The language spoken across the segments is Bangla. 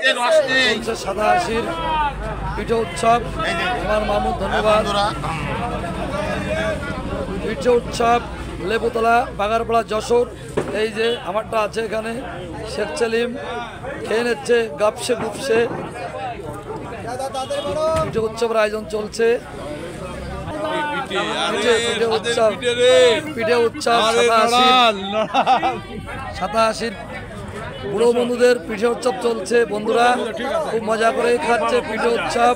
87 পিঠে উৎসব। আমার মামুদ ধন্যবাদ। পিঠে উৎসব লেবুতলা বাগারপাড়া যশোর। এই যে আমারটা আছে এখানে, শেখ সেলিম খেয়ে নিচ্ছে গাপসে গুপসে। পিঠে উৎসবের আয়োজন চলছে। পিঠে উৎসব 87 বুড়ো বন্ধুদের পিঠে উৎসব চলছে। বন্ধুরা খুব মজা করে খাচ্ছে পিঠে উৎসব।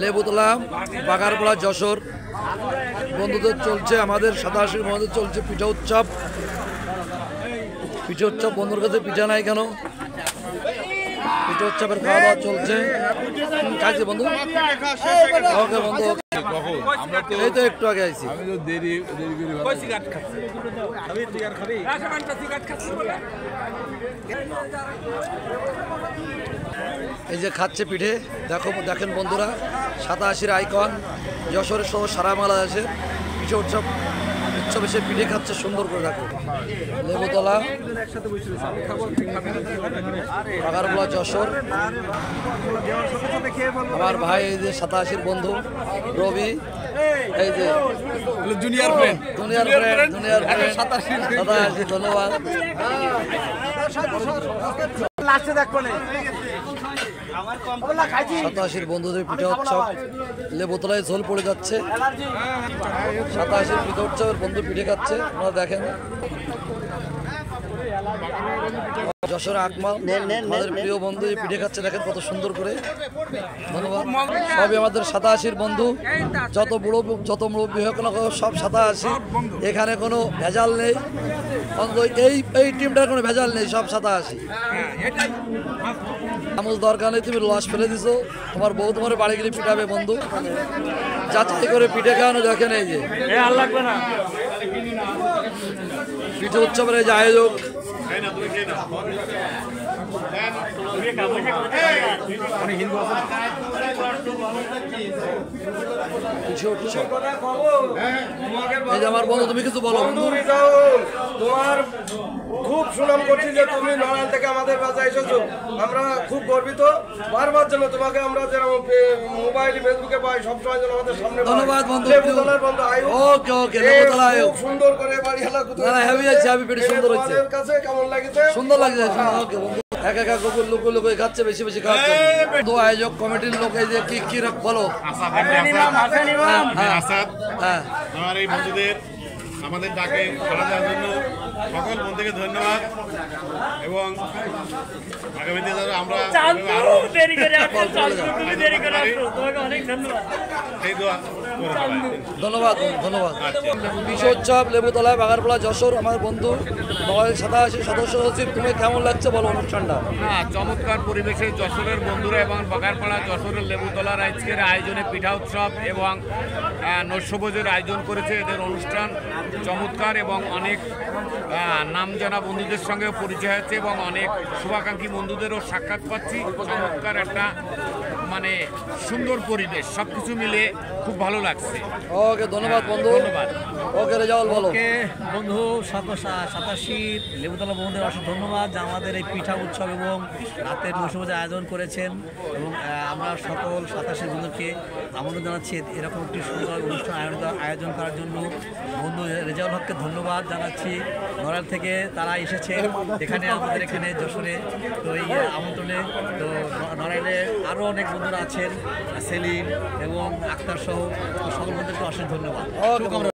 লেবুতলা বাগারপাড়া যশোর বন্ধুদের চলছে। আমাদের 87 বন্ধুদের চলছে পিঠে উৎসব। পিঠে উৎসব বন্ধুর কাছে পিঠা নাই কেন? পিঠে উৎসবের খাওয়া দাওয়া চলছে। খাইছে বন্ধু? ওকে বন্ধু, এই তো একটু আগে আইছি। এই যে খাচ্ছে পিঠে, দেখেন বন্ধুরা, 87 আইকন যশোরের সহ সারা বাংলাদেশে পিঠে উৎসবে সে পিঠে খাচ্ছে সুন্দর করে। দেখো লেবুতলা বাগারপাড়া যশোর। আমার ভাই এই যে 87 বন্ধু রবি, এই যে জুনিয়র ফ্রেন্ড 87 ধন্যবাদ। সাতাশির বন্ধুদের পিঠা উৎসব লেবুতলায় ঝোল পড়ে যাচ্ছে। 87 পিঠা উৎসবের বন্ধু পিঠে খাচ্ছে, আপনারা দেখেন। যশোর আকমাল আমাদের প্রিয় বন্ধু পিঠে খাচ্ছে, দেখেন কত সুন্দর করে। ধন্যবাদ। সবই আমাদের 87 বন্ধু, যত মুরব্বী হোক না সব 87। এখানে কোনো ভেজাল নেই, এই টিমটার কোনো ভেজাল নেই, সব 87। আমার দরকার নেই, তুমি লস ফেলে দিছো, তোমার বউ তোমার বাড়ি গেলে পিঠাবে বন্ধু। যাচাই করে পিঠে খাওয়ানো দেখেন। এই যে পিঠে উৎসবের এই যে আয়োজক, এই যে আমার বন্ধু, তুমি কিছু বলো বন্ধু। তোমার খুব সুনাম করছি যে তুমি নড়াইল থেকে আমাদের বাসায় এসেছো, আমরা খুব গর্বিত। বারবার যেন তোমাকে আমরা যেরকম মোবাইল ফেসবুকে পাই, সবসময় যেন আমাদের সামনে। ধন্যবাদ বন্ধু। ওকে ওকে, খুব সুন্দর করে বাড়ি হেলা সুন্দর হচ্ছে। কাছে কেমন লাগছে? সুন্দর লাগছে। ওকে বন্ধু, একা একা লুকো খাচ্ছে, বেশি বেশি খাচ্ছে। দু আয়োজক কমিটির লোক এই যে কি বলো। হ্যাঁ, আমার এই বন্ধুদের আমাদের ডাকে সাড়া দেওয়ার জন্য সকল বন্ধুকে ধন্যবাদ। এবং আগামীতে যারা আমরা ধন্যবাদ। বিশ্ব উৎসব লেবুতলায় বাগারপাড়া যশোর। আমার বন্ধু 87 সদস্য সচিব, তুমি কেমন লাগছে বলো অনুষ্ঠানটা? চমৎকার পরিবেশে যশোরের বন্ধুরা এবং বাগারপাড়া যশোরের লেবুতলার আজকের আয়োজনে পিঠা উৎসব এবং নৈশভোজের আয়োজন করেছে। এদের অনুষ্ঠান চমৎকার এবং অনেক নামজানা বন্ধুদের সঙ্গে পরিচয় হচ্ছে এবং অনেক শুভাকাঙ্ক্ষী বন্ধুদেরও সাক্ষাৎ পাচ্ছি। চমৎকার একটা মানে সুন্দর পরিবেশ, সবকিছু মিলে খুব ভালো লাগছে। ওকে ধন্যবাদ বন্ধু। ধন্যবাদ। ওকে রেজাউল বলো। বন্ধু 87 লেবুতলা বন্ধুদের অসংখ্য ধন্যবাদ যে আমাদের এই পিঠা উৎসব এবং রাতের নৈশভোজের আয়োজন করেছেন। এবং আমরা সকল 87 বন্ধুকে আমন্ত্রণ জানাচ্ছি এরকম একটি সুন্দর অনুষ্ঠান আয়োজন করার জন্য। বন্ধু রেজাউল হককে ধন্যবাদ জানাচ্ছি। নড়াইল থেকে তারা এসেছে এখানে আমাদের এখানে যশোরে, তো এই আমন্ত্রণে। তো নড়াইলে আরও অনেক বন্ধুরা আছেন, সেলিম এবং আক্তার সহ সকল বন্ধুকে অসংখ্য ধন্যবাদ।